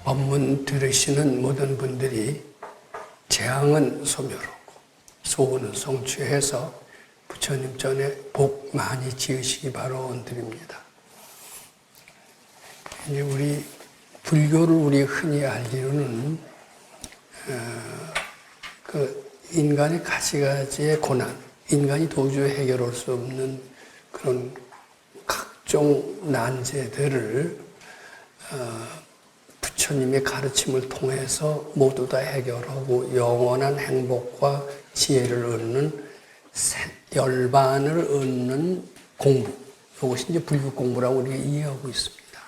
법문 들으시는 모든 분들이 재앙은 소멸하고 소원은 성취해서 부처님 전에 복 많이 지으시기 바라드립니다. 이제 우리 불교를 우리 흔히 알기로는 그 인간의 가지가지의 고난, 인간이 도저히 해결할 수 없는 그런 각종 난제들을 부처님의 가르침을 통해서 모두 다 해결하고 영원한 행복과 지혜를 얻는 열반을 얻는 공부, 이것이 이제 불교 공부라고 우리가 이해하고 있습니다.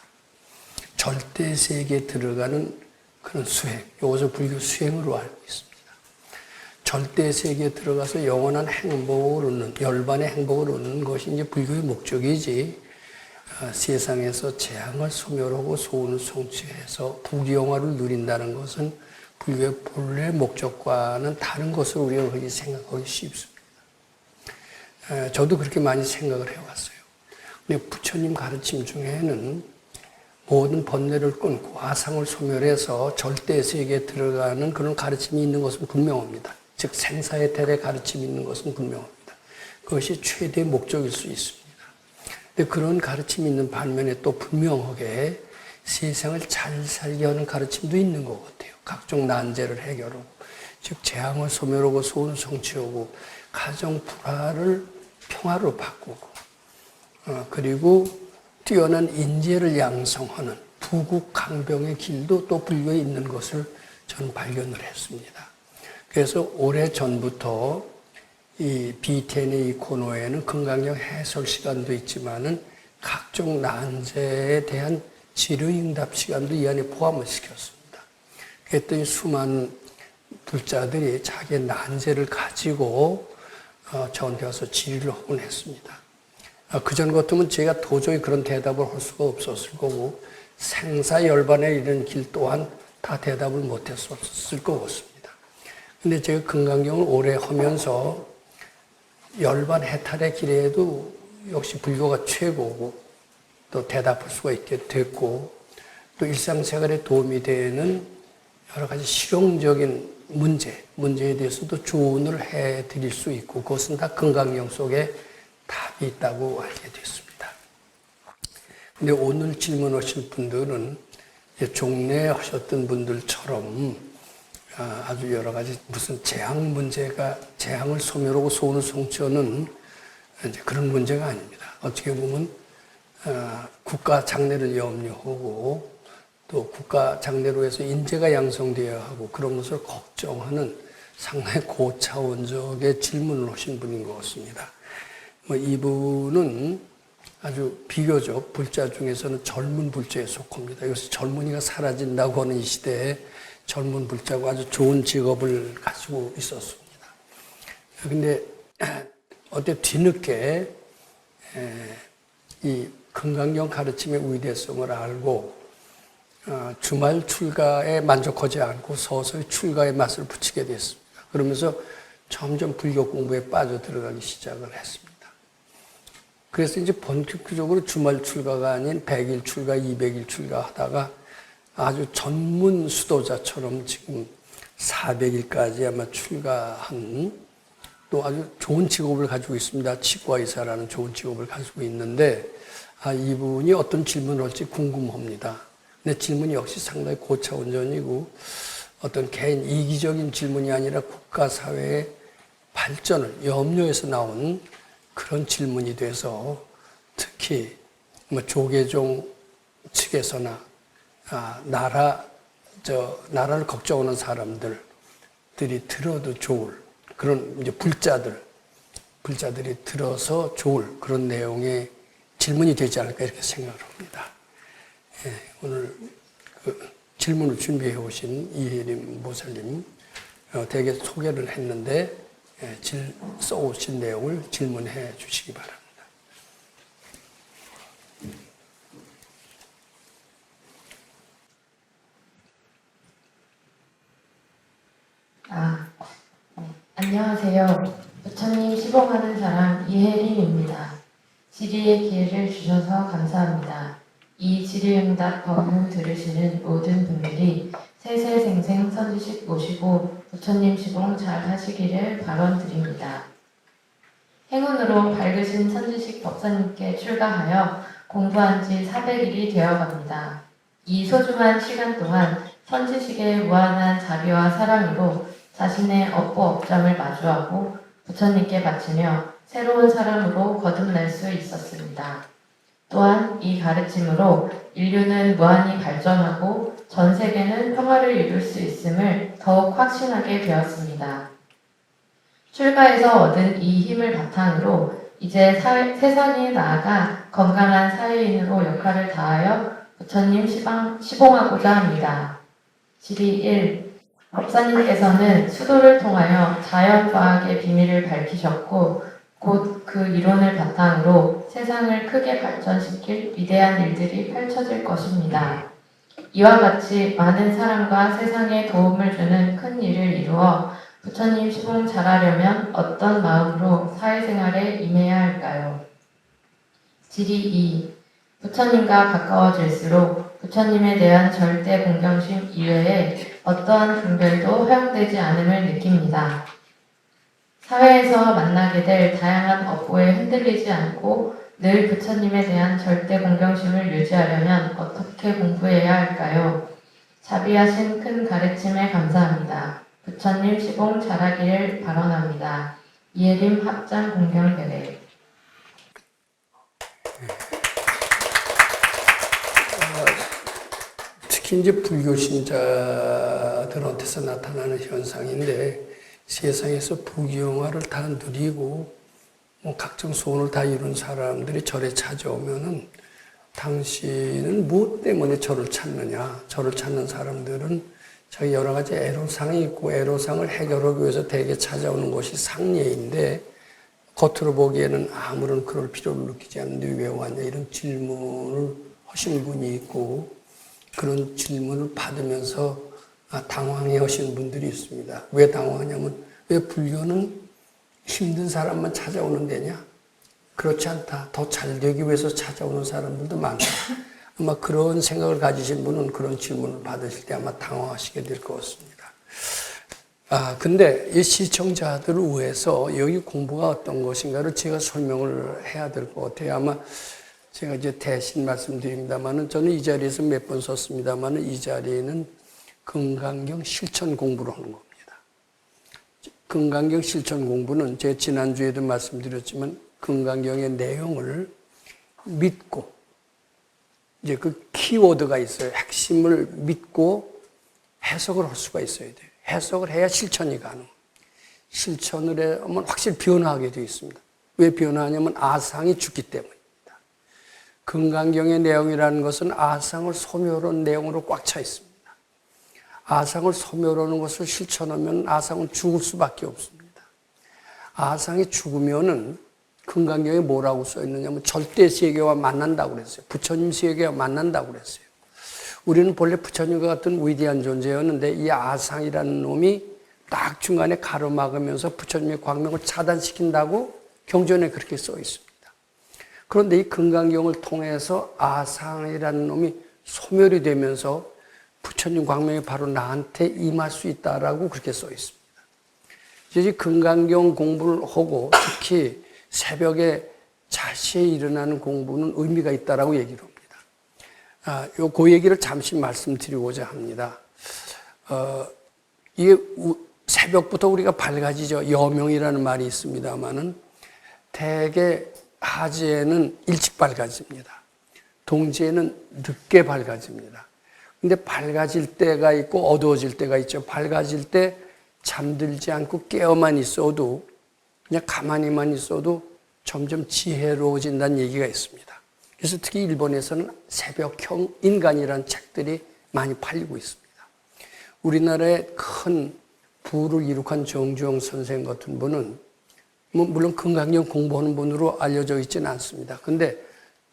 절대 세계에 들어가는 그런 수행, 이것을 불교 수행으로 알고 있습니다. 절대 세계에 들어가서 영원한 행복을 얻는, 열반의 행복을 얻는 것이 이제 불교의 목적이지, 세상에서 재앙을 소멸하고 소원을 성취해서 부귀영화를 누린다는 것은 불교의 본래 목적과는 다른 것을 우리가 그렇게 생각하기 쉽습니다. 저도 그렇게 많이 생각을 해왔어요. 근데 부처님 가르침 중에는 모든 번뇌를 끊고 아상을 소멸해서 절대 세계에 들어가는 그런 가르침이 있는 것은 분명합니다. 즉 생사의 대대 가르침이 있는 것은 분명합니다. 그것이 최대의 목적일 수 있습니다. 근데 그런 가르침이 있는 반면에 또 분명하게 세상을 잘 살게 하는 가르침도 있는 것 같아요. 각종 난제를 해결하고, 즉 재앙을 소멸하고 소원을 성취하고 가정 불화를 평화로 바꾸고, 그리고 뛰어난 인재를 양성하는 부국강병의 길도 또 불교에 있는 것을 저는 발견을 했습니다. 그래서 오래전부터 이 BTN의 이 코너에는 금강경 해설 시간도 있지만은 각종 난제에 대한 질의응답 시간도 이 안에 포함을 시켰습니다. 그랬더니 수많은 불자들이 자기의 난제를 가지고 저한테 와서 질의를 하곤 했습니다. 그전 같으면 제가 도저히 그런 대답을 할 수가 없었을 거고 생사열반에 이르는 길 또한 다 대답을 못했었을 것 같습니다. 근데 제가 금강경을 오래 하면서 열반 해탈의 길에도 역시 불교가 최고고 또 대답할 수가 있게 됐고 또 일상생활에 도움이 되는 여러 가지 실용적인 문제에 대해서도 조언을 해드릴 수 있고 그것은 다 금강경 속에 답이 있다고 알게 됐습니다. 근데 오늘 질문하신 분들은 종례하셨던 분들처럼 아주 여러 가지 무슨 재앙을 소멸하고 소원을 성취하는 이제 그런 문제가 아닙니다. 어떻게 보면 국가 장래를 염려하고 또 국가 장래로 해서 인재가 양성되어야 하고 그런 것을 걱정하는 상당히 고차원적의 질문을 하신 분인 것 같습니다. 이분은 아주 비교적 불자 중에서는 젊은 불자에 속합니다. 요새 젊은이가 사라진다고 하는 이 시대에 젊은 불자고 아주 좋은 직업을 가지고 있었습니다. 근데 어때 뒤늦게 이 금강경 가르침의 위대성을 알고 주말 출가에 만족하지 않고 서서히 출가의 맛을 붙이게 됐습니다. 그러면서 점점 불교 공부에 빠져 들어가기 시작을 했습니다. 그래서 이제 본격적으로 주말 출가가 아닌 100일 출가, 200일 출가 하다가 아주 전문 수도자처럼 지금 400일까지 아마 출가한 또 아주 좋은 직업을 가지고 있습니다. 치과의사라는 좋은 직업을 가지고 있는데 이분이 어떤 질문을 할지 궁금합니다. 근데 질문이 역시 상당히 고차원적이고 어떤 개인 이기적인 질문이 아니라 국가 사회의 발전을 염려해서 나온 그런 질문이 돼서 특히 조계종 측에서나 나라를 걱정하는 사람들이 들어도 좋을 그런 이제 불자들이 들어서 좋을 그런 내용의 질문이 되지 않을까 이렇게 생각을 합니다. 오늘 그 질문을 준비해 오신 이혜림 모살님 대개 소개를 했는데 써오신 내용을 질문해 주시기 바랍니다. 안녕하세요. 부처님 시봉하는 사람 이혜림입니다. 질의의 기회를 주셔서 감사합니다. 이 질의응답 법문 들으시는 모든 분들이 세세생생 선지식 모시고 부처님 시봉 잘 하시기를 발언드립니다. 행운으로 밝으신 선지식 법사님께 출가하여 공부한 지 400일이 되어갑니다. 이 소중한 시간 동안 선지식의 무한한 자비와 사랑으로 자신의 업보 업장을 마주하고 부처님께 바치며 새로운 사람으로 거듭날 수 있었습니다. 또한 이 가르침으로 인류는 무한히 발전하고 전 세계는 평화를 이룰 수 있음을 더욱 확신하게 되었습니다. 출가에서 얻은 이 힘을 바탕으로 이제 세상에 나아가 건강한 사회인으로 역할을 다하여 부처님 시봉하고자 합니다. 질의 1. 법사님께서는 수도를 통하여 자연과학의 비밀을 밝히셨고 곧 그 이론을 바탕으로 세상을 크게 발전시킬 위대한 일들이 펼쳐질 것입니다. 이와 같이 많은 사람과 세상에 도움을 주는 큰 일을 이루어 부처님 시봉 잘하려면 어떤 마음으로 사회생활에 임해야 할까요? 질의 2. 부처님과 가까워질수록 부처님에 대한 절대 공경심 이외에 어떠한 분별도 허용되지 않음을 느낍니다. 사회에서 만나게 될 다양한 업보에 흔들리지 않고 늘 부처님에 대한 절대 공경심을 유지하려면 어떻게 공부해야 할까요? 자비하신 큰 가르침에 감사합니다. 부처님 시봉 잘하기를 발언합니다. 이혜림 합장 공경대회. 특히 이제 불교 신자들한테서 나타나는 현상인데 세상에서 부귀영화를 다 누리고 각종 소원을 다 이룬 사람들이 절에 찾아오면은 당신은 무엇 때문에 절을 찾느냐? 절을 찾는 사람들은 자기 여러 가지 애로사항이 있고 애로사항을 해결하기 위해서 대개 찾아오는 것이 상례인데 겉으로 보기에는 아무런 그럴 필요를 느끼지 않는데 왜 왔냐 이런 질문을 하신 분이 있고 그런 질문을 받으면서 당황해 하시는 분들이 있습니다. 왜 당황하냐면 왜 불교는 힘든 사람만 찾아오는 데냐? 그렇지 않다. 더 잘 되기 위해서 찾아오는 사람들도 많다. 아마 그런 생각을 가지신 분은 그런 질문을 받으실 때 아마 당황하시게 될 것 같습니다. 근데 이 시청자들을 위해서 여기 공부가 어떤 것인가를 제가 설명을 해야 될 것 같아요. 아마 제가 이제 대신 말씀드립니다만은 저는 이 자리에서 몇 번 썼습니다만은 이 자리에는 금강경 실천 공부를 하는 겁니다. 금강경 실천 공부는 제가 지난주에도 말씀드렸지만 금강경의 내용을 믿고 이제 그 키워드가 있어요. 핵심을 믿고 해석을 할 수가 있어야 돼요. 해석을 해야 실천이 가능해요. 실천을 하면 확실히 변화하게 되어 있습니다. 왜 변화하냐면 아상이 죽기 때문입니다. 금강경의 내용이라는 것은 아상을 소멸한 내용으로 꽉 차 있습니다. 아상을 소멸하는 것을 실천하면 아상은 죽을 수밖에 없습니다. 아상이 죽으면은 금강경에 뭐라고 써 있느냐면 절대 세계와 만난다고 그랬어요. 부처님 세계와 만난다고 그랬어요. 우리는 본래 부처님과 같은 위대한 존재였는데 이 아상이라는 놈이 딱 중간에 가로막으면서 부처님의 광명을 차단시킨다고 경전에 그렇게 써 있습니다. 그런데 이 금강경을 통해서 아상이라는 놈이 소멸이 되면서 부처님 광명이 바로 나한테 임할 수 있다라고 그렇게 써 있습니다. 이제 금강경 공부를 하고 특히 새벽에 자시에 일어나는 공부는 의미가 있다라고 얘기를 합니다. 그 얘기를 잠시 말씀드리고자 합니다. 이게 새벽부터 우리가 밝아지죠. 여명이라는 말이 있습니다만은 대개 하지에는 일찍 밝아집니다. 동지에는 늦게 밝아집니다. 근데 밝아질 때가 있고 어두워질 때가 있죠. 밝아질 때 잠들지 않고 깨어만 있어도 그냥 가만히만 있어도 점점 지혜로워진다는 얘기가 있습니다. 그래서 특히 일본에서는 새벽형 인간이라는 책들이 많이 팔리고 있습니다. 우리나라의 큰 부를 이룩한 정주영 선생 같은 분은 물론 금강경 공부하는 분으로 알려져 있지는 않습니다. 근데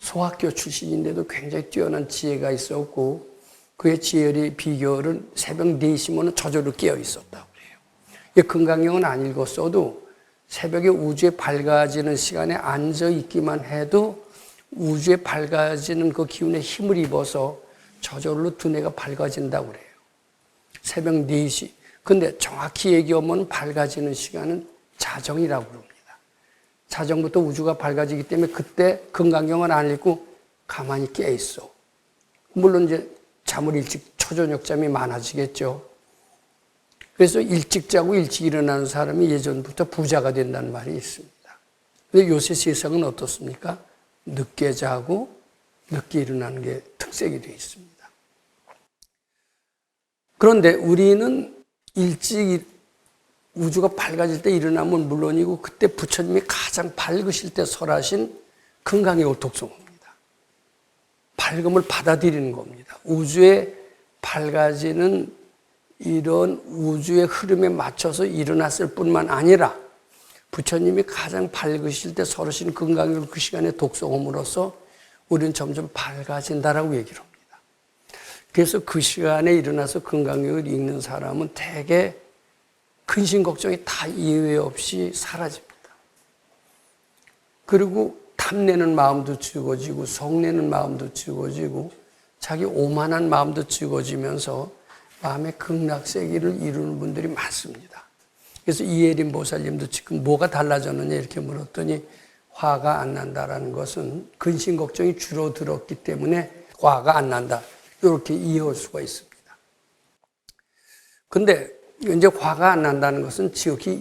소학교 출신인데도 굉장히 뛰어난 지혜가 있었고 그의 지혜의 비결은 새벽 4시면 저절로 깨어 있었다고 그래요. 금강경은 안 읽었어도 새벽에 우주에 밝아지는 시간에 앉아 있기만 해도 우주에 밝아지는 그 기운에 힘을 입어서 저절로 두뇌가 밝아진다고 그래요. 새벽 4시. 근데 정확히 얘기하면 밝아지는 시간은 자정이라고 그럽니다. 자정부터 우주가 밝아지기 때문에 그때 건강경은 안 읽고 가만히 깨 있어. 물론 이제 잠을 일찍 초저녁잠이 많아지겠죠. 그래서 일찍 자고 일찍 일어나는 사람이 예전부터 부자가 된다는 말이 있습니다. 근데 요새 세상은 어떻습니까? 늦게 자고 늦게 일어나는 게 특색이 되어 있습니다. 그런데 우리는 일찍 우주가 밝아질 때 일어나면 물론이고 그때 부처님이 가장 밝으실 때 설하신 건강의 오톡성입니다. 밝음을 받아들이는 겁니다. 우주에 밝아지는 이런 우주의 흐름에 맞춰서 일어났을 뿐만 아니라 부처님이 가장 밝으실 때 설하신 건강을 그 시간에 독성함으로써 우리는 점점 밝아진다라고 얘기를 합니다. 그래서 그 시간에 일어나서 건강력을 읽는 사람은 대개 근심 걱정이 다 예외 없이 사라집니다. 그리고 탐내는 마음도 죽어지고 성내는 마음도 죽어지고 자기 오만한 마음도 죽어지면서 마음의 극락세계를 이루는 분들이 많습니다. 그래서 이혜림 보살님도 지금 뭐가 달라졌느냐 이렇게 물었더니 화가 안 난다라는 것은 근심 걱정이 줄어들었기 때문에 화가 안 난다. 이렇게 이해할 수가 있습니다. 근데 이제 화가 안 난다는 것은 지극히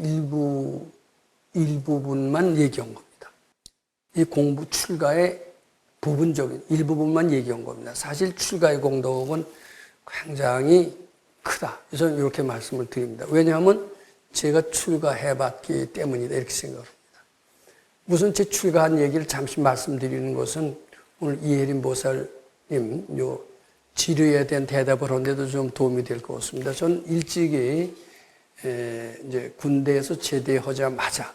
일부분만 얘기한 겁니다. 이 공부 출가의 부분적인 일부분만 얘기한 겁니다. 사실 출가의 공덕은 굉장히 크다. 저는 이렇게 말씀을 드립니다. 왜냐하면 제가 출가해봤기 때문이다. 이렇게 생각합니다. 무슨 제 출가한 얘기를 잠시 말씀드리는 것은 오늘 이혜림 보살님 지뢰에 대한 대답을 하는데도 좀 도움이 될 것 같습니다. 저는 일찍이 이제 군대에서 제대하자마자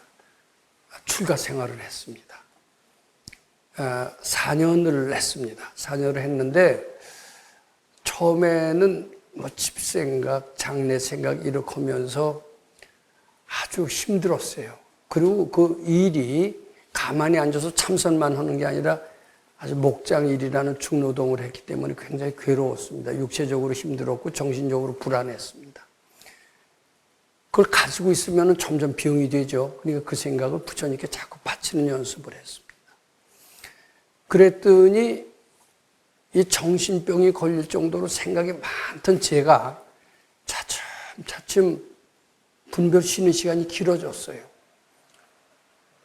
출가 생활을 했습니다. 4년을 했습니다. 4년을 했는데 처음에는 뭐 집생각, 장래생각 이렇게 하면서 아주 힘들었어요. 그리고 그 일이 가만히 앉아서 참선만 하는 게 아니라 아주 목장일이라는 중노동을 했기 때문에 굉장히 괴로웠습니다. 육체적으로 힘들었고 정신적으로 불안했습니다. 그걸 가지고 있으면 점점 병이 되죠. 그러니까 그 생각을 부처님께 자꾸 바치는 연습을 했습니다. 그랬더니 이 정신병이 걸릴 정도로 생각이 많던 제가 차츰 분별 쉬는 시간이 길어졌어요.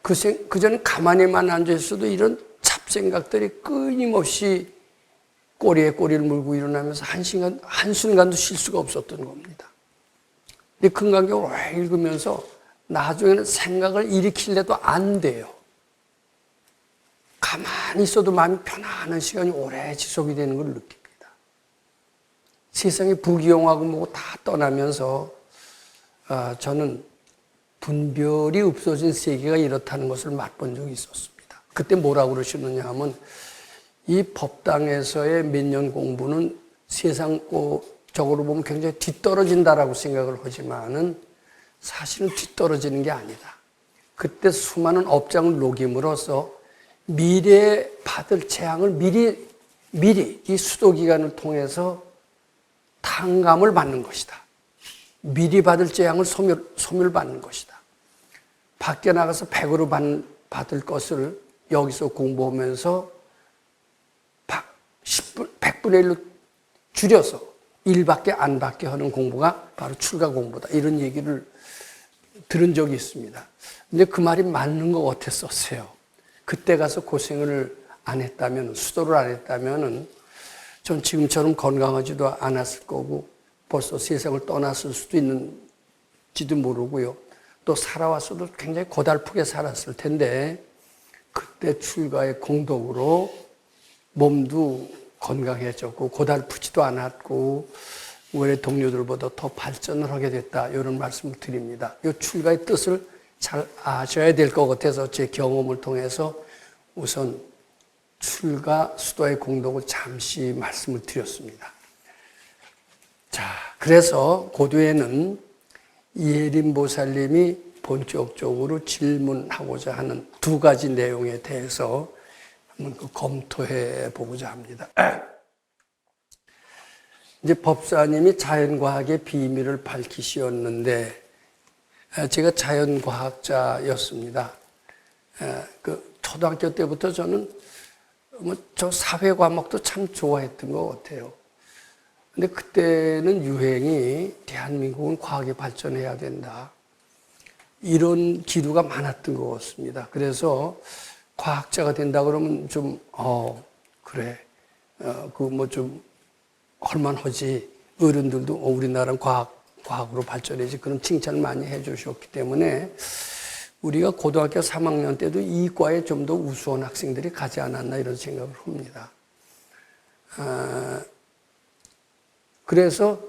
그전에 가만히만 앉아있어도 이런 잡생각들이 끊임없이 꼬리에 꼬리를 물고 일어나면서 한순간도 쉴 수가 없었던 겁니다. 이 건강경을 오래 읽으면서 나중에는 생각을 일으키려도 안 돼요. 가만히 있어도 마음이 편안한 시간이 오래 지속이 되는 걸 느낍니다. 세상에 부귀영화고 뭐고 다 떠나면서 저는 분별이 없어진 세계가 이렇다는 것을 맛본 적이 있었습니다. 그때 뭐라고 그러시느냐 하면 이 법당에서의 몇 년 공부는 세상적으로 보면 굉장히 뒤떨어진다라고 생각을 하지만은 사실은 뒤떨어지는 게 아니다. 그때 수많은 업장을 녹임으로써 미래에 받을 재앙을 미리 이 수도기간을 통해서 탕감을 받는 것이다. 미리 받을 재앙을 소멸받는 것이다. 밖에 나가서 100으로 받을 것을 여기서 공부하면서 100분의 1로 줄여서 1밖에 안 받게 하는 공부가 바로 출가 공부다. 이런 얘기를 들은 적이 있습니다. 근데 그 말이 맞는 것 같았었어요. 그때 가서 고생을 안 했다면, 수도를 안 했다면 전 지금처럼 건강하지도 않았을 거고 벌써 세상을 떠났을 수도 있는지도 모르고요. 또 살아왔어도 굉장히 고달프게 살았을 텐데 그때 출가의 공덕으로 몸도 건강해졌고 고달프지도 않았고 원래 동료들보다 더 발전을 하게 됐다. 이런 말씀을 드립니다. 이 출가의 뜻을 잘 아셔야 될 것 같아서 제 경험을 통해서 우선 출가 수도의 공덕을 잠시 말씀을 드렸습니다. 자, 그래서 고도에는 이혜림 보살님이 본격적으로 질문하고자 하는 두 가지 내용에 대해서 한번 검토해 보고자 합니다. 이제 법사님이 자연과학의 비밀을 밝히시었는데, 제가 자연과학자였습니다. 초등학교 때부터 저는 저 사회 과목도 참 좋아했던 것 같아요. 근데 그때는 유행이 대한민국은 과학이 발전해야 된다, 이런 기류가 많았던 것 같습니다. 그래서 과학자가 된다 그러면 좀 그래, 좀 할만하지. 어른들도 우리나라는 과학으로 발전해지, 그런 칭찬을 많이 해주셨기 때문에 우리가 고등학교 3학년 때도 이과에 좀 더 우수한 학생들이 가지 않았나, 이런 생각을 합니다. 그래서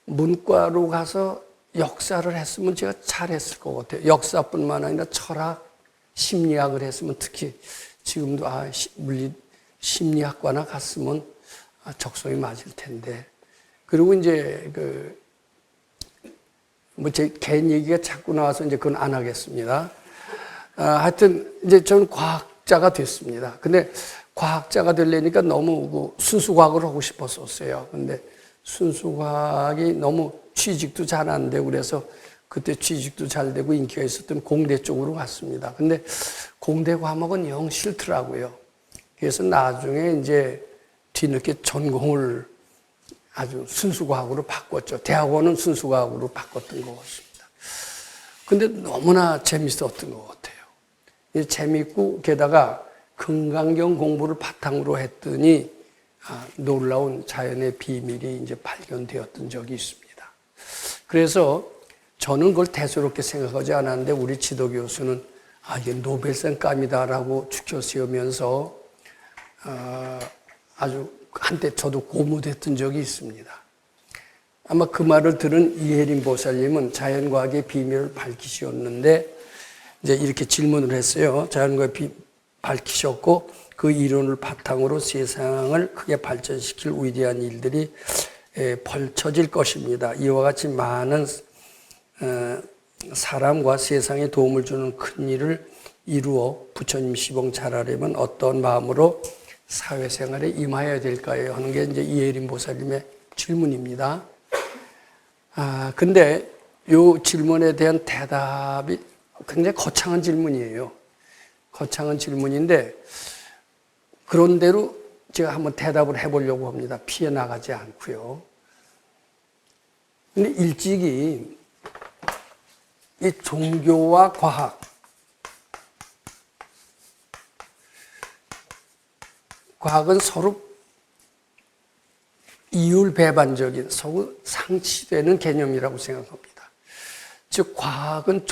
문과로 가서 역사를 했으면 제가 잘했을 것 같아요. 역사뿐만 아니라 철학, 심리학을 했으면, 특히 지금도 심리학과나 갔으면 적성이 맞을 텐데. 그리고 이제 제 개인 얘기가 자꾸 나와서 이제 그건 안 하겠습니다. 하여튼 이제 저는 과학자가 됐습니다. 근데 과학자가 되려니까 너무 순수과학을 하고 싶었었어요. 근데 순수과학이 너무 취직도 잘 안 되고, 그래서 그때 취직도 잘 되고 인기가 있었던 공대 쪽으로 갔습니다. 근데 공대 과목은 영 싫더라고요. 그래서 나중에 이제 뒤늦게 전공을 아주 순수과학으로 바꿨죠. 대학원은 순수과학으로 바꿨던 것 같습니다. 근데 너무나 재밌었던 것 같아요. 재밌고, 게다가 금강경 공부를 바탕으로 했더니 놀라운 자연의 비밀이 이제 발견되었던 적이 있습니다. 그래서 저는 그걸 대수롭게 생각하지 않았는데, 우리 지도교수는 이게 노벨상감이다라고 축켜 세우면서 아주 한때 저도 고무됐던 적이 있습니다. 아마 그 말을 들은 이혜림 보살님은 자연과학의 비밀을 밝히셨는데, 이제 이렇게 질문을 했어요. 자연과학의 밝히셨고, 그 이론을 바탕으로 세상을 크게 발전시킬 위대한 일들이 벌쳐질 것입니다. 이와 같이 많은 사람과 세상에 도움을 주는 큰 일을 이루어 부처님 시봉 잘하려면 어떤 마음으로 사회생활에 임하여야 될까요? 하는 게 이제 이혜림 보살님의 질문입니다. 근데 이 질문에 대한 대답이 굉장히 거창한 질문이에요. 거창한 질문인데, 그런대로 제가 한번 대답을 해보려고 합니다. 피해 나가지 않고요. 근데 일찍이 이 종교와 과학은 서로 이율배반적인, 서로 상치되는 개념이라고 생각합니다. 즉, 과학은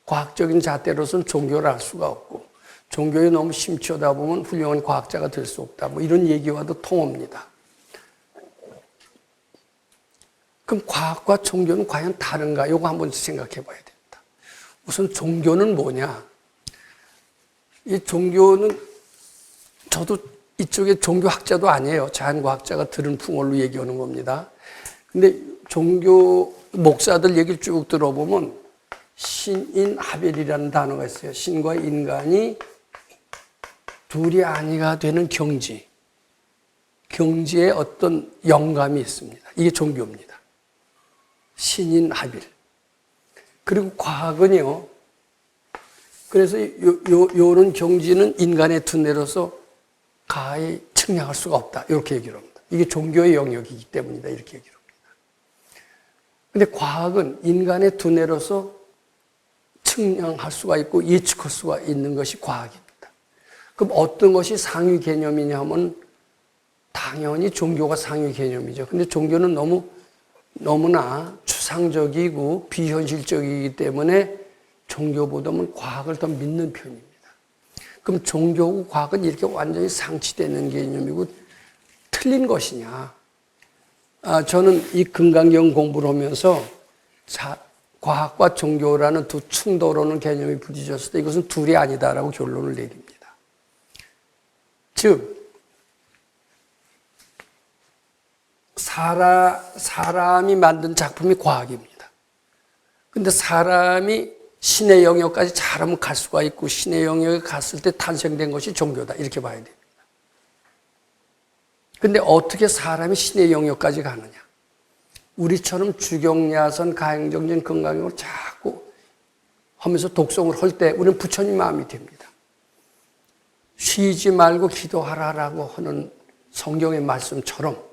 과학적인 잣대로서는 종교를 알 수가 없고, 종교에 너무 심취하다 보면 훌륭한 과학자가 될 수 없다, 이런 얘기와도 통합니다. 그럼 과학과 종교는 과연 다른가? 이거 한번 생각해 봐야 됩니다. 우선 종교는 뭐냐? 이 종교는, 저도 이쪽에 종교학자도 아니에요. 자연과학자가 들은 풍월로 얘기하는 겁니다. 근데 종교 목사들 얘기를 쭉 들어보면 신인합일이라는 단어가 있어요. 신과 인간이 둘이 아니가 되는 경지에 어떤 영감이 있습니다. 이게 종교입니다. 신인합일. 그리고 과학은요, 그래서 요런 경지는 인간의 두뇌로서 가히 측량할 수가 없다, 이렇게 얘기를 합니다. 이게 종교의 영역이기 때문이다, 이렇게 얘기를 합니다. 근데 과학은 인간의 두뇌로서 측량할 수가 있고 예측할 수가 있는 것이 과학입니다. 그럼 어떤 것이 상위 개념이냐면 당연히 종교가 상위 개념이죠. 근데 종교는 너무나 추상적이고 비현실적이기 때문에 종교보다는 과학을 더 믿는 편입니다. 그럼 종교하고 과학은 이렇게 완전히 상치되는 개념이고 틀린 것이냐? 저는 이 금강경 공부를 하면서 과학과 종교라는 두 충돌하는 개념이 부딪혔을 때 이것은 둘이 아니다라고 결론을 내립니다. 즉, 사람이 만든 작품이 과학입니다. 근데 사람이 신의 영역까지 잘하면 갈 수가 있고 신의 영역에 갔을 때 탄생된 것이 종교다. 이렇게 봐야 됩니다. 근데 어떻게 사람이 신의 영역까지 가느냐? 우리처럼 주경야선, 가행정진, 건강경을 자꾸 하면서 독송을 할 때 우리는 부처님 마음이 됩니다. 쉬지 말고 기도하라라고 하는 성경의 말씀처럼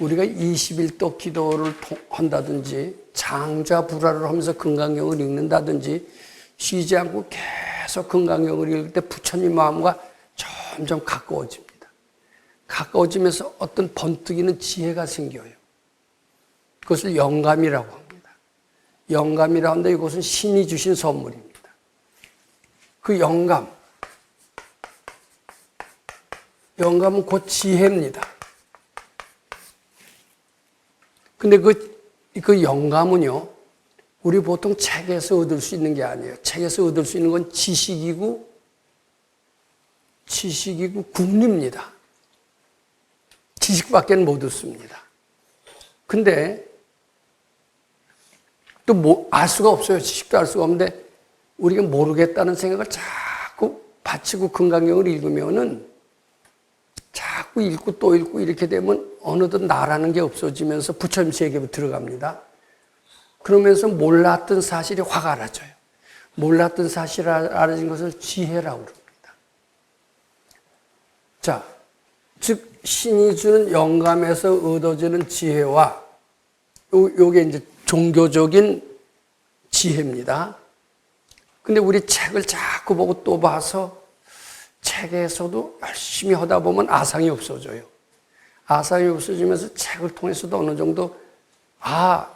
우리가 21도 기도를 한다든지 장자불화를 하면서 건강경을 읽는다든지 쉬지 않고 계속 건강경을 읽을 때 부처님 마음과 점점 가까워집니다. 가까워지면서 어떤 번뜩이는 지혜가 생겨요. 그것을 영감이라고 합니다. 영감이라고 하는데 이것은 신이 주신 선물입니다. 그 영감은 곧 지혜입니다. 근데 그 영감은요, 우리 보통 책에서 얻을 수 있는 게 아니에요. 책에서 얻을 수 있는 건 지식이고 국리입니다. 지식밖에 못 얻습니다. 근데 또 알 수가 없어요. 지식도 알 수가 없는데 우리가 모르겠다는 생각을 자꾸 바치고 건강경을 읽으면은 자꾸 읽고 또 읽고 이렇게 되면 어느덧 나라는 게 없어지면서 부처님 세계로 들어갑니다. 그러면서 몰랐던 사실이 확 알아져요. 몰랐던 사실이 알아진 것을 지혜라고 그럽니다. 자, 즉 신이 주는 영감에서 얻어지는 지혜와 요게 이제 종교적인 지혜입니다. 근데 우리 책을 자꾸 보고 또 봐서 책에서도 열심히 하다 보면 아상이 없어져요. 아상이 없어지면서 책을 통해서도 어느 정도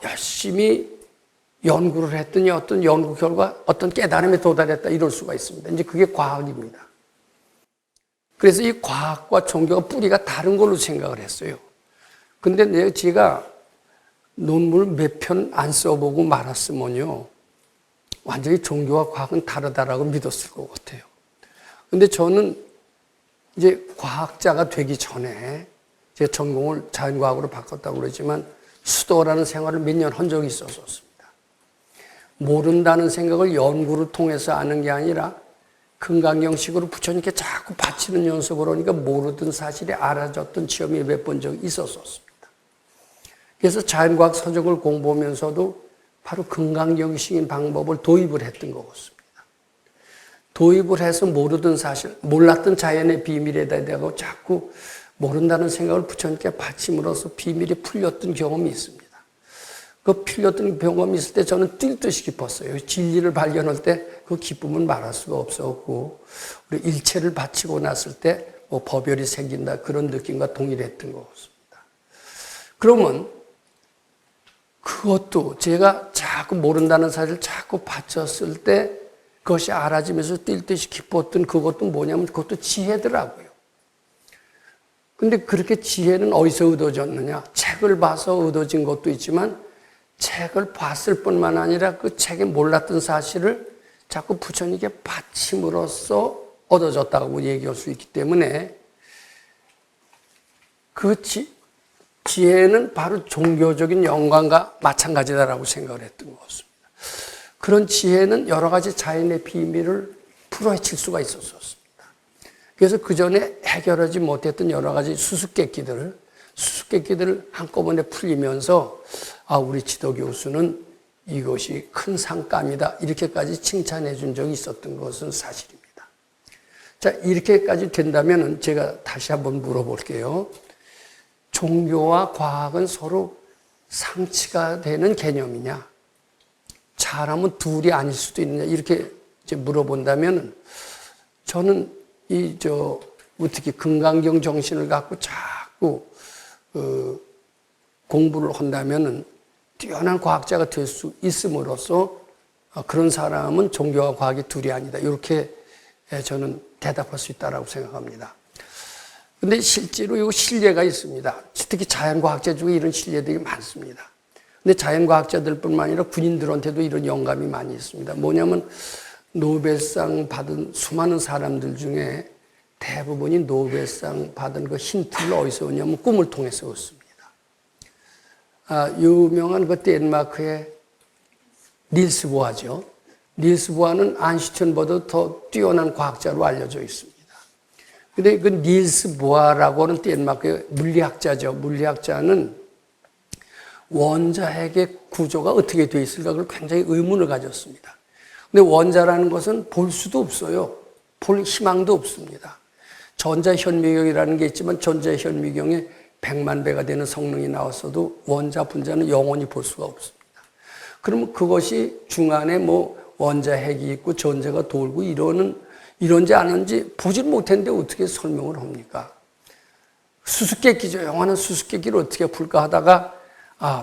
열심히 연구를 했더니 어떤 연구 결과 어떤 깨달음에 도달했다 이럴 수가 있습니다. 이제 그게 과학입니다. 그래서 이 과학과 종교가 뿌리가 다른 걸로 생각을 했어요. 근데 제가 논문을 몇 편 안 써보고 말았으면요, 완전히 종교와 과학은 다르다라고 믿었을 것 같아요. 근데 저는 이제 과학자가 되기 전에 제 전공을 자연과학으로 바꿨다고 그러지만 수도라는 생활을 몇 년 한 적이 있었습니다. 모른다는 생각을 연구를 통해서 아는 게 아니라 건강경식으로 부처님께 자꾸 바치는 연습을 하니까 모르던 사실이 알아졌던 체험이 몇 번 적이 있었습니다. 그래서 자연과학 서적을 공부하면서도 바로 건강경식인 방법을 도입을 했던 것 같습니다. 도입을 해서 모르던 사실, 몰랐던 자연의 비밀에 대하고 자꾸 모른다는 생각을 부처님께 바침으로써 비밀이 풀렸던 경험이 있습니다. 그 풀렸던 경험이 있을 때 저는 뛸 듯이 기뻤어요. 진리를 발견할 때 그 기쁨을 말할 수가 없었고, 우리 일체를 바치고 났을 때 뭐 법열이 생긴다 그런 느낌과 동일했던 것 같습니다. 그러면 그것도 제가 자꾸 모른다는 사실을 자꾸 바쳤을 때 그것이 알아지면서 뛸 듯이 기뻤던 그것도 뭐냐면 그것도 지혜더라고요. 근데 그렇게 지혜는 어디서 얻어졌느냐? 책을 봐서 얻어진 것도 있지만 책을 봤을 뿐만 아니라 그 책에 몰랐던 사실을 자꾸 부처님께 바침으로써 얻어졌다고 얘기할 수 있기 때문에 그 지혜는 바로 종교적인 영광과 마찬가지다라고 생각을 했던 것 같습니다. 그런 지혜는 여러 가지 자연의 비밀을 풀어헤칠 수가 있었습니다. 그래서 그 전에 해결하지 못했던 여러 가지 수수께끼들을 한꺼번에 풀리면서 우리 지도 교수는 이것이 큰 상감이다 이렇게까지 칭찬해 준 적이 있었던 것은 사실입니다. 자, 이렇게까지 된다면 제가 다시 한번 물어볼게요. 종교와 과학은 서로 상치가 되는 개념이냐? 잘하면 둘이 아닐 수도 있느냐? 이렇게 이제 물어본다면 저는 특히 건강경 정신을 갖고 자꾸 공부를 한다면은 뛰어난 과학자가 될 수 있음으로써 그런 사람은 종교와 과학이 둘이 아니다. 이렇게 저는 대답할 수 있다고 생각합니다. 근데 실제로 이 신뢰가 있습니다. 특히 자연과학자 중에 이런 신뢰들이 많습니다. 근데 자연과학자들뿐만 아니라 군인들한테도 이런 영감이 많이 있습니다. 뭐냐면 노벨상 받은 수많은 사람들 중에 대부분이 노벨상 받은 그 힌트를 어디서 오냐면 꿈을 통해서 얻습니다. 유명한 그 덴마크의 닐스 보아죠. 닐스 보아는 아인슈타인보다 더 뛰어난 과학자로 알려져 있습니다. 근데 그 닐스 보아라고는 덴마크의 물리학자죠. 물리학자는 원자핵의 구조가 어떻게 되어 있을까 그걸 굉장히 의문을 가졌습니다. 근데 원자라는 것은 볼 수도 없어요. 볼 희망도 없습니다. 전자현미경이라는 게 있지만 전자현미경에 100만 배가 되는 성능이 나왔어도 원자 분자는 영원히 볼 수가 없습니다. 그러면 그것이 중안에 뭐 원자핵이 있고 전자가 돌고 이런지 아는지 보질 못했는데 어떻게 설명을 합니까? 수수께끼죠. 영화는 수수께끼를 어떻게 풀까 하다가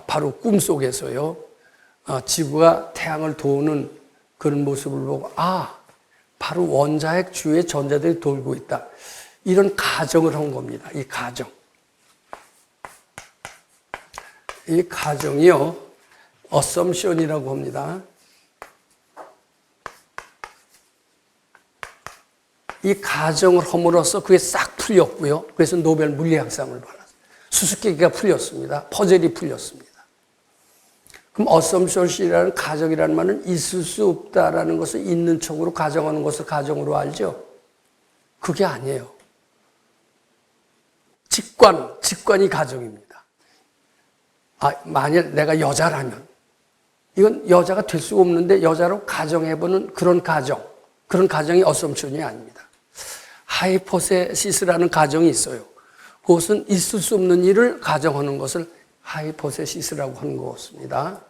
바로 꿈속에서요. 지구가 태양을 도우는 그런 모습을 보고 바로 원자핵 주위에 전자들이 돌고 있다. 이런 가정을 한 겁니다. 이 가정. 이 가정이요. 어썸션이라고 합니다. 이 가정을 함으로써 그게 싹 풀렸고요. 그래서 노벨 물리학상을 받았어요. 수수께끼가 풀렸습니다. 퍼즐이 풀렸습니다. 그럼 어썸션이라는 가정이라는 말은 있을 수 없다라는 것을 있는 척으로 가정하는 것을 가정으로 알죠? 그게 아니에요. 직관이 가정입니다. 만일 내가 여자라면 이건 여자가 될 수가 없는데 여자로 가정해보는 그런 가정이 어썸션이 아닙니다. 하이포세시스라는 가정이 있어요. 그것은 있을 수 없는 일을 가정하는 것을 하이포세시스라고 하는 것입니다.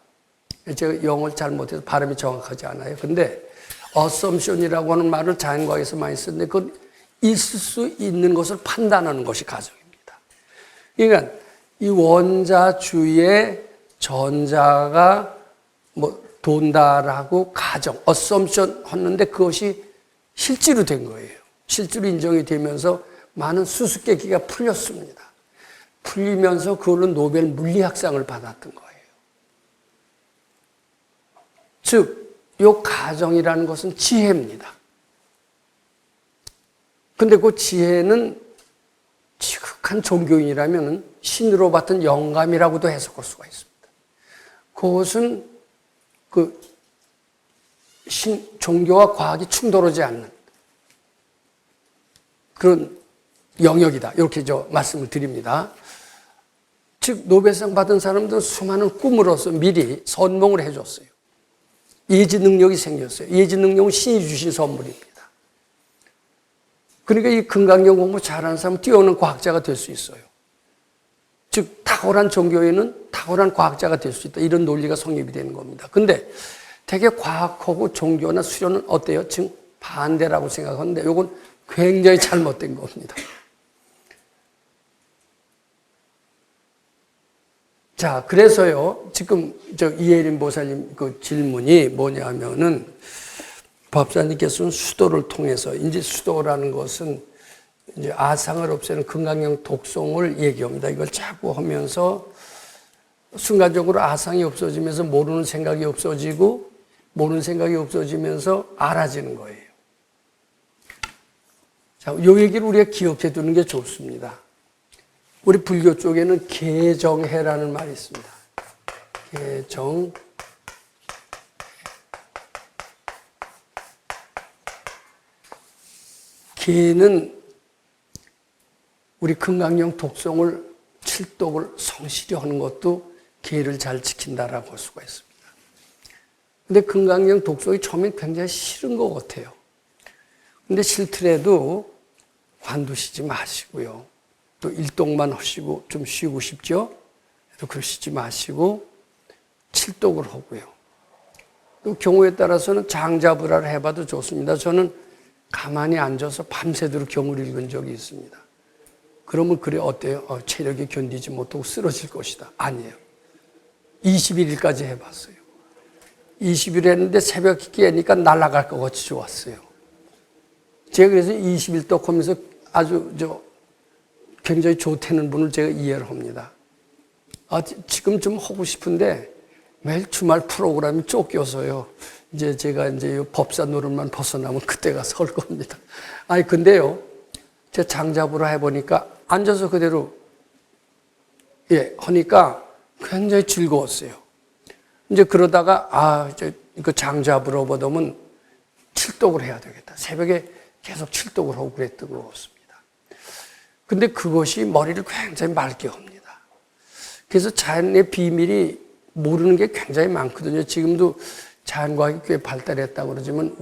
제가 영어를 잘 못해서 발음이 정확하지 않아요. 근데 어썸션이라고 하는 말을 자연과학에서 많이 쓰는데 그건 있을 수 있는 것을 판단하는 것이 가정입니다. 그러니까 이 원자 주위에 전자가 돈다라고 가정, 어썸션 했는데 그것이 실제로 된 거예요. 실제로 인정이 되면서 많은 수수께끼가 풀렸습니다. 풀리면서 그걸로 노벨 물리학상을 받았던 거예요. 즉, 이 가정이라는 것은 지혜입니다. 근데 그 지혜는 지극한 종교인이라면 신으로 받은 영감이라고도 해석할 수가 있습니다. 그것은 종교와 과학이 충돌하지 않는 그런 영역이다. 이렇게 말씀을 드립니다. 즉 노벨상 받은 사람들은 수많은 꿈으로서 미리 선몽을 해줬어요. 예지 능력이 생겼어요. 예지 능력은 신이 주신 선물입니다. 그러니까 이 금강경 공부 잘하는 사람은 뛰어난 과학자가 될 수 있어요. 즉 탁월한 종교에는 탁월한 과학자가 될 수 있다. 이런 논리가 성립이 되는 겁니다. 근데 되게 과학하고 종교나 수련은 어때요? 지금 반대라고 생각하는데 이건 굉장히 잘못된 겁니다. 자, 그래서요, 지금 이혜림 보살님 그 질문이 뭐냐면은 법사님께서는 수도를 통해서, 이제 수도라는 것은 이제 아상을 없애는 금강경 독송을 얘기합니다. 이걸 자꾸 하면서 순간적으로 아상이 없어지면서 모르는 생각이 없어지고 모르는 생각이 없어지면서 알아지는 거예요. 자, 이 얘기를 우리가 기억해 두는 게 좋습니다. 우리 불교 쪽에는 개정해라는 말이 있습니다. 개정. 개는 우리 금강경 독송을 칠독을 성실히 하는 것도 개를 잘 지킨다라고 할 수가 있습니다. 근데 금강경 독송이 처음엔 굉장히 싫은 것 같아요. 근데 싫더라도 관두시지 마시고요. 또 일독만 하시고 좀 쉬고 싶죠? 또 그러시지 마시고 칠독을 하고요. 또 경우에 따라서는 장자불화를 해봐도 좋습니다. 저는 가만히 앉아서 밤새도록 경을 읽은 적이 있습니다. 그러면 그래 어때요? 체력이 견디지 못하고 쓰러질 것이다. 아니에요. 21일까지 해봤어요. 20일 했는데 새벽 깨니까 날아갈 것 같이 좋았어요. 제가 그래서 20일 떡 하면서 아주 굉장히 좋다는 분을 제가 이해를 합니다. 지금 좀 하고 싶은데 매일 주말 프로그램이 쫓겨서요. 이제 제가 이제 법사 노릇만 벗어나면 그때 가서 할 겁니다. 근데요. 제가 장자부라 해보니까 앉아서 그대로 하니까 굉장히 즐거웠어요. 이제 그러다가 이제 그 장 잡으러 보면 칠독을 해야 되겠다. 새벽에 계속 칠독을 하고 그랬던 것 같습니다. 근데 그것이 머리를 굉장히 맑게 합니다. 그래서 자연의 비밀이 모르는 게 굉장히 많거든요. 지금도 자연과학이 꽤 발달했다고 그러지만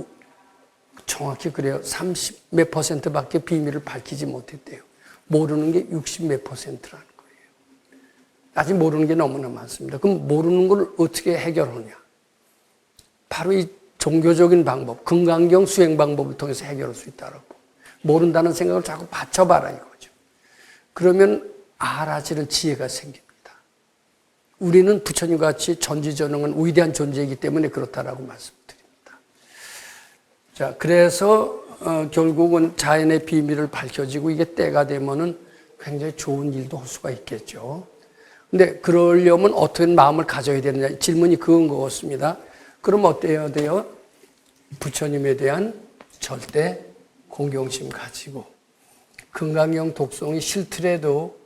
정확히 그래요. 30 몇 %밖에 비밀을 밝히지 못했대요. 모르는 게 60 몇 %라는 거예요. 아직 모르는 게 너무나 많습니다. 그럼 모르는 걸 어떻게 해결하냐? 바로 이 종교적인 방법, 금강경 수행 방법을 통해서 해결할 수 있다고. 모른다는 생각을 자꾸 받쳐봐라 이거죠. 그러면 알아지는 지혜가 생깁니다. 우리는 부처님과 같이 전지전능한 위대한 존재이기 때문에 그렇다라고 말씀드립니다. 자, 그래서 결국은 자연의 비밀을 밝혀지고 이게 때가 되면은 굉장히 좋은 일도 할 수가 있겠죠. 근데 그러려면 어떤 마음을 가져야 되느냐 질문이 그건 것 같습니다. 그럼 어때야 돼요? 부처님에 대한 절대 공경심 가지고 금강경 독송이 싫더라도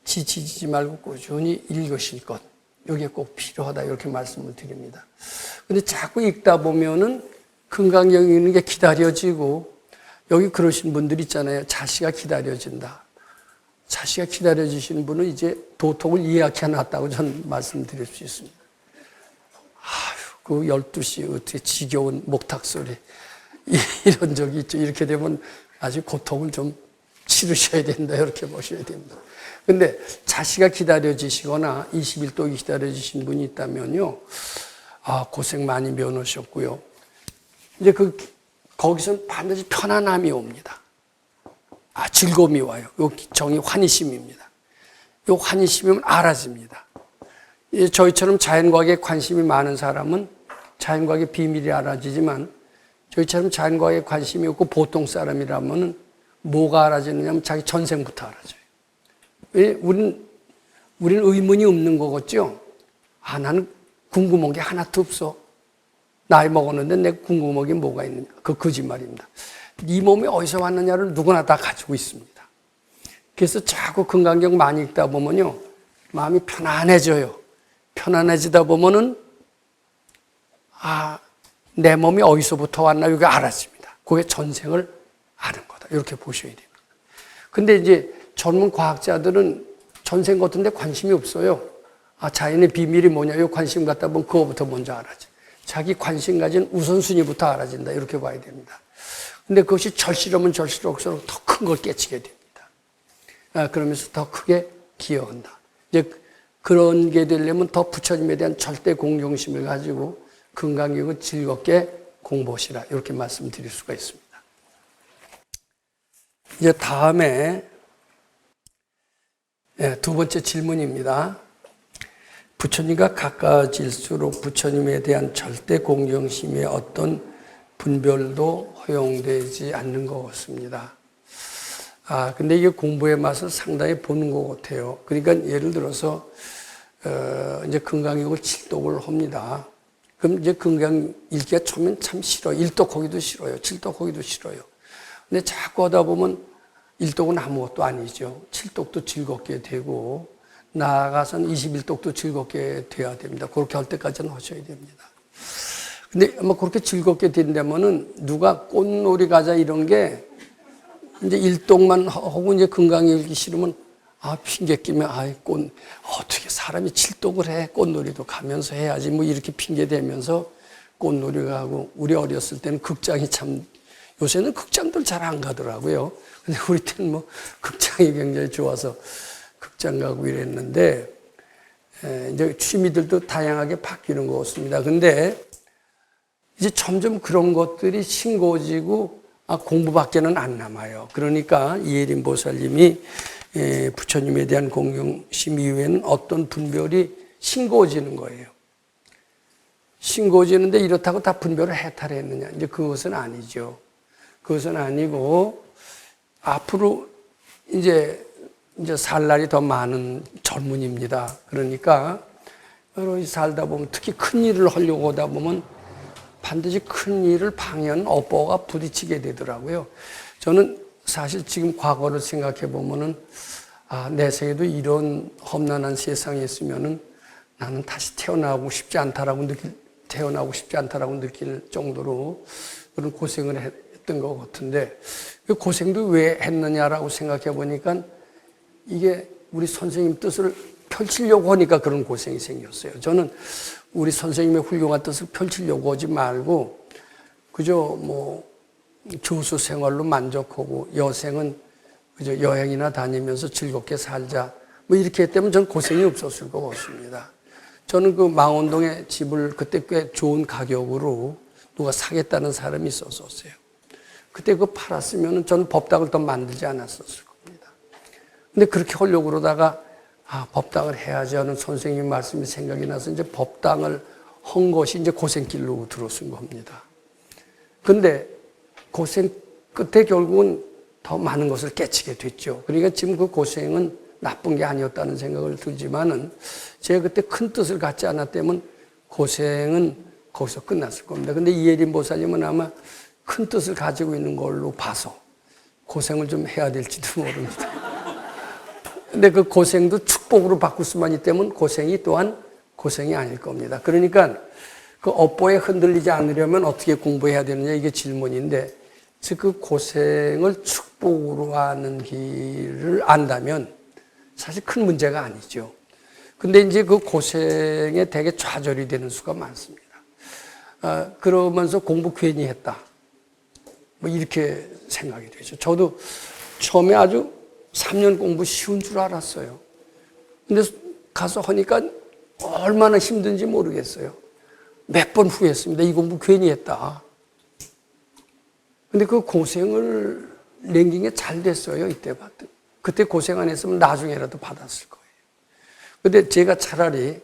지치지 말고 꾸준히 읽으실 것. 이게 꼭 필요하다 이렇게 말씀을 드립니다. 근데 자꾸 읽다 보면은 금강경 읽는 게 기다려지고 여기 그러신 분들 있잖아요. 자시가 기다려진다. 자시가 기다려지시는 분은 이제 도통을 예약해 놨다고 저는 말씀드릴 수 있습니다. 그 12시 어떻게 지겨운 목탁 소리 이런 적이 있죠. 이렇게 되면 아주 고통을 좀 치르셔야 된다 이렇게 보셔야 됩니다. 근데 자시가 기다려지시거나 21독이 기다려지신 분이 있다면요. 고생 많이 면하셨고요. 이제 거기서는 반드시 편안함이 옵니다. 즐거움이 와요. 요 정이 환희심입니다. 요 환희심이면 알아집니다. 저희처럼 자연과학에 관심이 많은 사람은 자연과학의 비밀이 알아지지만 저희처럼 자연과학에 관심이 없고 보통 사람이라면 뭐가 알아지느냐면 자기 전생부터 알아져요. 왜? 우리는 의문이 없는 거겠죠? 나는 궁금한 게 하나도 없어. 나이 먹었는데 내 궁금한 게 뭐가 있느냐. 그 거짓말입니다. 이 몸이 어디서 왔느냐를 누구나 다 가지고 있습니다. 그래서 자꾸 금강경 많이 읽다 보면요. 마음이 편안해져요. 편안해지다 보면은 내 몸이 어디서부터 왔나 이게 알아집니다. 그게 전생을 아는 거다. 이렇게 보셔야 됩니다. 근데 이제 젊은 과학자들은 전생 같은 데 관심이 없어요. 자연의 비밀이 뭐냐, 이 관심 갖다 보면 그거부터 먼저 알아져. 자기 관심 가진 우선순위부터 알아진다. 이렇게 봐야 됩니다. 근데 그것이 절실하면 절실할수록 더 큰 걸 깨치게 됩니다. 그러면서 더 크게 기여한다. 이제 그런 게 되려면 더 부처님에 대한 절대 공경심을 가지고 금강경을 즐겁게 공부하시라. 이렇게 말씀드릴 수가 있습니다. 이제 다음에 두 번째 질문입니다. 부처님과 가까워질수록 부처님에 대한 절대 공경심의 어떤 분별도 허용되지 않는 것 같습니다. 근데 이게 공부의 맛을 상당히 보는 것 같아요. 그러니까 예를 들어서, 이제 금강경을 칠독을 합니다. 그럼 이제 금강 읽기가 처음엔 참 싫어요. 일독하기도 싫어요. 칠독하기도 싫어요. 근데 자꾸 하다 보면 일독은 아무것도 아니죠. 칠독도 즐겁게 되고, 나아가서는 21독도 즐겁게 돼야 됩니다. 그렇게 할 때까지는 하셔야 됩니다. 근데 아마 그렇게 즐겁게 된다면은 누가 꽃놀이 가자 이런 게 이제 일독만 하고 이제 금강 읽기 싫으면 핑계 끼면 어떻게 사람이 칠독을 해 꽃놀이도 가면서 해야지 뭐 이렇게 핑계 대면서 꽃놀이 가고 우리 어렸을 때는 극장이 참 요새는 극장들 잘 안 가더라고요. 근데 우리 때는 뭐 극장이 굉장히 좋아서 극장 가고 이랬는데 이제 취미들도 다양하게 바뀌는 것 같습니다. 근데 이제 점점 그런 것들이 싱거워지고 공부밖에는 안 남아요. 그러니까 이혜림 보살님이 부처님에 대한 공경심 이후에는 어떤 분별이 싱거워지는 거예요. 싱거워지는데 이렇다고 다 분별을 해탈했느냐? 이제 그것은 아니죠. 그것은 아니고 앞으로 이제 살 날이 더 많은 젊은이입니다. 그러니까 여러 살다 보면 특히 큰 일을 하려고 하다 보면 반드시 큰 일을 방해하는 업보가 부딪히게 되더라고요. 저는 사실 지금 과거를 생각해 보면은 내 생에도 이런 험난한 세상에 있으면은 나는 다시 태어나고 싶지 않다라고 태어나고 싶지 않다라고 느낄 정도로 그런 고생을 했던 것 같은데, 그 고생도 왜 했느냐라고 생각해 보니까 이게 우리 선생님 뜻을 펼치려고 하니까 그런 고생이 생겼어요. 저는 우리 선생님의 훌륭한 뜻을 펼치려고 하지 말고 그저 교수 생활로 만족하고 여생은 그저 여행이나 다니면서 즐겁게 살자 이렇게 했다면 저는 고생이 없었을 것 같습니다. 저는 그 망원동에 집을 그때 꽤 좋은 가격으로 누가 사겠다는 사람이 있었어요. 그때 그거 팔았으면 저는 법당을 더 만들지 않았었을 겁니다. 근데 그렇게 하려고 그러다가 법당을 해야지 하는 선생님 말씀이 생각이 나서 이제 법당을 한 것이 이제 고생길로 들어선 겁니다. 근데 고생 끝에 결국은 더 많은 것을 깨치게 됐죠. 그러니까 지금 그 고생은 나쁜 게 아니었다는 생각을 들지만은 제가 그때 큰 뜻을 갖지 않았다면 고생은 거기서 끝났을 겁니다. 근데 이혜림 보살님은 아마 큰 뜻을 가지고 있는 걸로 봐서 고생을 좀 해야 될지도 모릅니다. 근데 그 고생도 축복으로 바꿀 수만 있다면 고생이 또한 고생이 아닐 겁니다. 그러니까 그 업보에 흔들리지 않으려면 어떻게 공부해야 되느냐 이게 질문인데, 즉 그 고생을 축복으로 하는 길을 안다면 사실 큰 문제가 아니죠. 근데 이제 그 고생에 되게 좌절이 되는 수가 많습니다. 그러면서 공부 괜히 했다. 이렇게 생각이 되죠. 저도 처음에 아주 3년 공부 쉬운 줄 알았어요. 근데 가서 하니까 얼마나 힘든지 모르겠어요. 몇 번 후회했습니다. 이 공부 괜히 했다. 근데 그 고생을 남긴 게 잘 됐어요. 이때 봤더니. 그때 고생 안 했으면 나중에라도 받았을 거예요. 근데 제가 차라리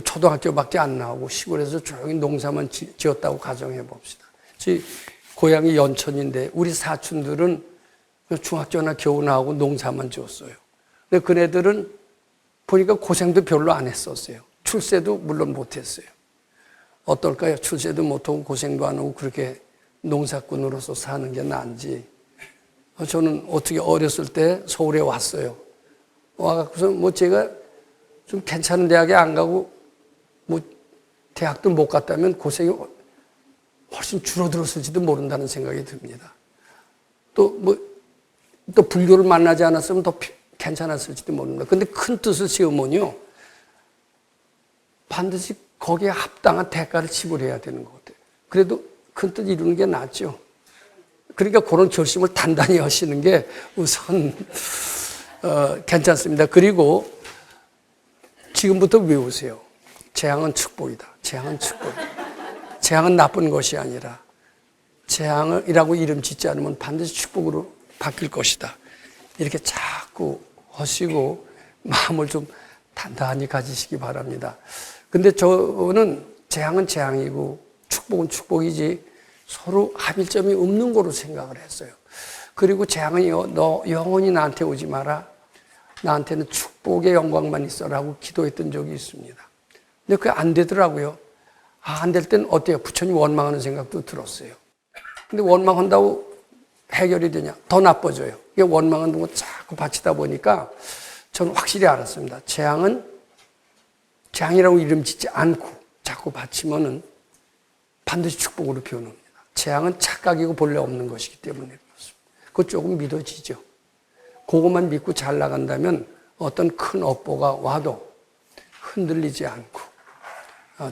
초등학교밖에 안 나오고 시골에서 조용히 농사만 지었다고 가정해 봅시다. 고향이 연천인데 우리 사촌들은 중학교나 겨우 나오고 농사만 지었어요. 근데 그네들은 보니까 고생도 별로 안 했었어요. 출세도 물론 못했어요. 어떨까요? 출세도 못하고 고생도 안 하고 그렇게 농사꾼으로서 사는 게 나은지. 저는 어떻게 어렸을 때 서울에 왔어요. 와갖고서 제가 좀 괜찮은 대학에 안 가고 대학도 못 갔다면 고생이 훨씬 줄어들었을지도 모른다는 생각이 듭니다. 또 불교를 만나지 않았으면 더 괜찮았을지도 모릅니다. 근데 큰 뜻을 세우면요, 반드시 거기에 합당한 대가를 지불해야 되는 것 같아요. 그래도 큰 뜻 이루는 게 낫죠. 그러니까 그런 결심을 단단히 하시는 게 우선 괜찮습니다. 그리고 지금부터 외우세요. 재앙은 축복이다. 재앙은 축복이다. 재앙은 나쁜 것이 아니라 재앙이라고 이름 짓지 않으면 반드시 축복으로 바뀔 것이다. 이렇게 자꾸 하시고 마음을 좀 단단히 가지시기 바랍니다. 근데 저는 재앙은 재앙이고 축복은 축복이지 서로 합일점이 없는 거로 생각을 했어요. 그리고 재앙은 너 영원히 나한테 오지 마라. 나한테는 축복의 영광만 있어라고 기도했던 적이 있습니다. 근데 그게 안 되더라고요. 안 될 땐 어때요? 부처님 원망하는 생각도 들었어요. 근데 원망한다고 해결이 되냐? 더 나빠져요. 이게 원망하는 거 자꾸 바치다 보니까 저는 확실히 알았습니다. 재앙은 재앙이라고 이름 짓지 않고 자꾸 바치면은 반드시 축복으로 변합니다. 재앙은 착각이고 본래 없는 것이기 때문에 그렇습니다. 그거 조금 믿어지죠. 그것만 믿고 잘 나간다면 어떤 큰 업보가 와도 흔들리지 않고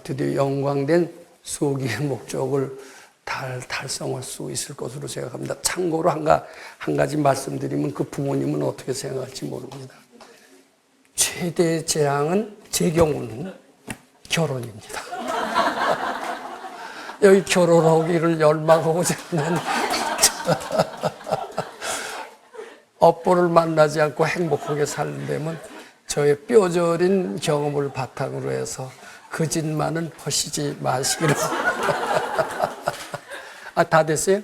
드디어 영광된 수호기의 목적을 달성할 수 있을 것으로 생각합니다. 참고로 한 가지 말씀드리면 그 부모님은 어떻게 생각할지 모릅니다. 최대의 재앙은 제 경우는 결혼입니다. 여기 결혼하기를 열망하고 저는 업보를 만나지 않고 행복하게 살려면 저의 뼈저린 경험을 바탕으로 해서 거짓말은 하시지 마시기로. 다 됐어요?